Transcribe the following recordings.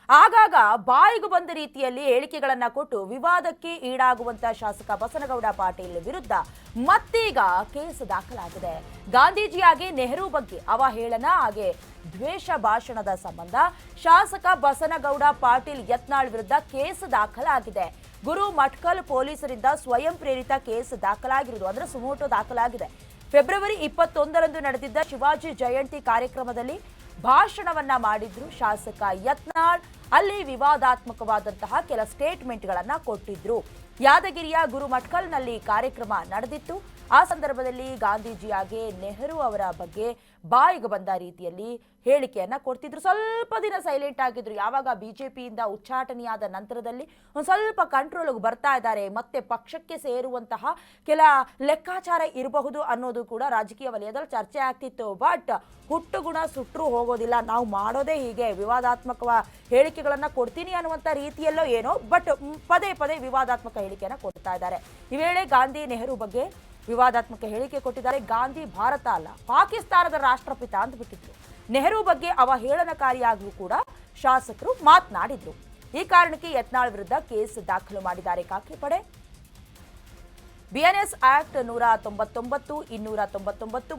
ಆಗಾಗ ಬಾಯಿಗೆ ಬಂದ ರೀತಿಯಲ್ಲಿ ಹೇಳಿಕೆಗಳನ್ನ ಕೊಟ್ಟು ವಿವಾದಕ್ಕೆ ಈಡಾಗುವಂತ ಶಾಸಕ ಬಸನಗೌಡ ಪಾಟೀಲ್ ವಿರುದ್ಧ ಮತ್ತೀಗ ಕೇಸ್ ದಾಖಲಾಗಿದೆ. ಗಾಂಧೀಜಿಯಾಗಿ ನೆಹರು ಬಗ್ಗೆ ಅವಹೇಳನ ಹಾಗೆ ದ್ವೇಷ ಭಾಷಣದ ಸಂಬಂಧ ಶಾಸಕ ಬಸನಗೌಡ ಪಾಟೀಲ್ ಯತ್ನಾಳ್ ವಿರುದ್ಧ ಕೇಸ್ ದಾಖಲಾಗಿದೆ. ಗುರು ಮಠಕಲ್ ಪೊಲೀಸರಿಂದ ಸ್ವಯಂ ಪ್ರೇರಿತ ಕೇಸ್ ದಾಖಲಾಗಿರುವುದು ಅಂದ್ರೆ ಸುಮೋಟೋ ದಾಖಲಾಗಿದೆ. ಫೆಬ್ರವರಿ 21ರಂದು ನಡೆದಿದ್ದ ಶಿವಾಜಿ ಜಯಂತಿ ಕಾರ್ಯಕ್ರಮದಲ್ಲಿ ಭಾಷಣವನ್ನ ಮಾಡಿದ್ರು ಶಾಸಕ ಯತ್ನಾಳ್. ಅಲ್ಲಿ ವಿವಾದಾತ್ಮಕವಾದಂತಹ ಕೆಲ ಸ್ಟೇಟ್ಮೆಂಟ್ಗಳನ್ನ ಕೊಟ್ಟಿದ್ರು. ಯಾದಗಿರಿಯ ಗುರು ಮಠಕಲ್ನಲ್ಲಿ ಕಾರ್ಯಕ್ರಮ ನಡೆದಿತ್ತು. ಆ ಸಂದರ್ಭದಲ್ಲಿ ಗಾಂಧೀಜಿಯಾಗೆ ನೆಹರು ಅವರ ಬಗ್ಗೆ ಬಾಯಿಗೆ ಬಂದ ರೀತಿಯಲ್ಲಿ ಹೇಳಿಕೆಯನ್ನ ಕೊಡ್ತಿದ್ರು. ಸ್ವಲ್ಪ ದಿನ ಸೈಲೆಂಟ್ ಆಗಿದ್ರು. ಯಾವಾಗ ಬಿಜೆಪಿಯಿಂದ ಉಚ್ಚಾಟನೆಯಾದ ನಂತರದಲ್ಲಿ ಒಂದು ಸ್ವಲ್ಪ ಕಂಟ್ರೋಲ್ಗೆ ಬರ್ತಾ ಇದ್ದಾರೆ, ಮತ್ತೆ ಪಕ್ಷಕ್ಕೆ ಸೇರುವಂತಹ ಕೆಲ ಲೆಕ್ಕಾಚಾರ ಇರಬಹುದು ಅನ್ನೋದು ಕೂಡ ರಾಜಕೀಯ ವಲಯದಲ್ಲಿ ಚರ್ಚೆ ಆಗ್ತಿತ್ತು. ಬಟ್ ಹುಟ್ಟುಗುಣ ಸುಟ್ಟರು ಹೋಗೋದಿಲ್ಲ, ನಾವು ಮಾಡೋದೇ ಹೀಗೆ, ವಿವಾದಾತ್ಮಕ ಹೇಳಿಕೆಗಳನ್ನ ಕೊಡ್ತೀನಿ ಅನ್ನುವಂಥ ರೀತಿಯಲ್ಲೋ ಏನೋ, ಬಟ್ ಪದೇ ಪದೇ ವಿವಾದಾತ್ಮಕ ಹೇಳಿಕೆಯನ್ನ ಕೊಡ್ತಾ ಇದ್ದಾರೆ. ಈ ವೇಳೆ ಗಾಂಧಿ ನೆಹರು ಬಗ್ಗೆ ವಿವಾದಾತ್ಮಕ ಹೇಳಿಕೆ ಕೊಟ್ಟಿದ್ದಾರೆ. ಗಾಂಧಿ ಭಾರತ ಅಲ್ಲ ಪಾಕಿಸ್ತಾನದ ರಾಷ್ಟ್ರಪಿತ ಅಂತ ಬಿಟ್ಟಿದ್ರು. ನೆಹರು ಬಗ್ಗೆ ಅವಹೇಳನಕಾರಿಯಾಗಿಯೂ ಕೂಡ ಶಾಸಕರು ಮಾತನಾಡಿದ್ರು. ಈ ಕಾರಣಕ್ಕೆ ಯತ್ನಾಳ್ ವಿರುದ್ಧ ಕೇಸ್ ದಾಖಲು ಮಾಡಿದ್ದಾರೆ ಖಾಕಿ ಪಡೆ. ಬಿಎನ್ಎಸ್ ಆಕ್ಟ್ 199, 299, 302,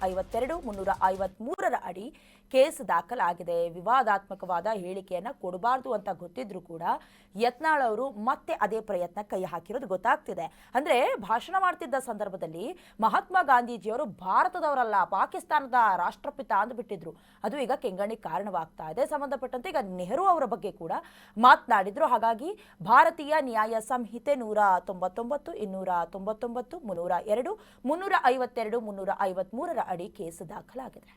352, 353ರ ಅಡಿ ಕೇಸ್ ದಾಖಲಾಗಿದೆ. ವಿವಾದಾತ್ಮಕವಾದ ಹೇಳಿಕೆಯನ್ನ ಕೊಡಬಾರ್ದು ಅಂತ ಗೊತ್ತಿದ್ರು ಕೂಡ ಯತ್ನಾಳ್ ಅವರು ಮತ್ತೆ ಅದೇ ಪ್ರಯತ್ನ ಕೈ ಹಾಕಿರೋದು ಗೊತ್ತಾಗ್ತಿದೆ. ಅಂದ್ರೆ ಭಾಷಣ ಮಾಡ್ತಿದ್ದ ಸಂದರ್ಭದಲ್ಲಿ ಮಹಾತ್ಮ ಗಾಂಧೀಜಿಯವರು ಭಾರತದವರಲ್ಲ ಪಾಕಿಸ್ತಾನದ ರಾಷ್ಟ್ರಪಿತ ಅಂದ್ಬಿಟ್ಟಿದ್ರು. ಅದು ಈಗ ಕೆಂಗಣ್ಣಿಗೆ ಕಾರಣವಾಗ್ತಾ ಇದೆ. ಸಂಬಂಧಪಟ್ಟಂತೆ ಈಗ ನೆಹರು ಅವರ ಬಗ್ಗೆ ಕೂಡ ಮಾತನಾಡಿದ್ರು. ಹಾಗಾಗಿ ಭಾರತೀಯ ನ್ಯಾಯ ಸಂಹಿತೆ 199, 299, 302, 352, 353ರ ಅಡಿ ಕೇಸ್ ದಾಖಲಾಗಿದೆ.